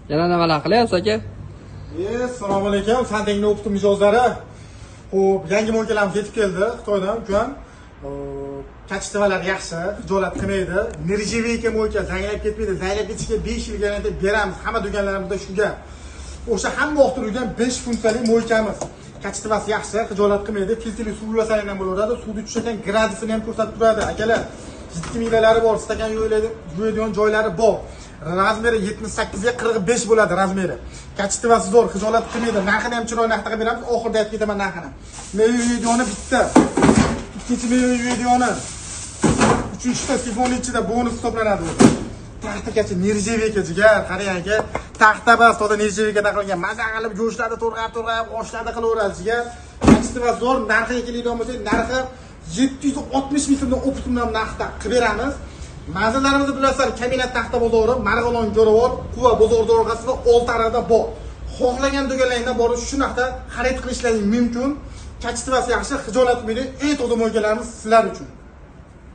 Yana nimalar qilyapsiz aka? Assalomu alaykum. Sandengni o'qitib mijozlari. Xo'p, yangi mo'lkalarimiz yetib keldi Xitoydan. Ukan kachitivalar yaxshi, hijolat qilmaydi. Nirjevika mo'lka zanglab ketmaydi. Zanglab ketishiga 5 yil garantiya beramiz. Hamma do'konlarimizda shunga. O'sha hamma vaqt turgan 5 funksiyali mo'lkamiz. Kachitivasi yaxshi, hijolat qilmaydi. Filtrli suv yuvasanglar ham bo'laveradi. Suvni tushirgan gradusini ham ko'rsatib turadi. Akalar, jiddiy milalari bor, stakan yuvadigan joylari bor. Razmeri 78 ga 45 bo'ladi razmeri. Kachitivasi zo'r, hijolat qilmaydi. Narxini ham chiroyli narxga beramiz. Oxirida aytib ketaman narxini. Meva videoni bitta. Ikkinchi meva videoni. Uchinchida sifonli ichida bonus hisoblanadi bu. Taxtagacha nirjevika jigar, qarang aka. Taxta bas, to'da nirjevika taqilgan. Maza qilib go'shtlarni to'rg'ab, oshlarni qilaveradi jigar. Kachitivasi zo'r, narxiga keladigan bo'lsak, narxi 760 ming so'mdan optimum narxda qilib beramiz. Manzillarimizni bilasizlar, Kaminat taxta bozori, Marg'ilon Jo'ravor, Quva bozori o'rtasida 6 arada bor. Xohlagan do'konlaringdan borib shu narxda xarid qilishlaring mumkin. Kachitivasi yaxshi, hijolat qilmaydi. Eng to'g'ri mo'lkalarimiz sizlar uchun.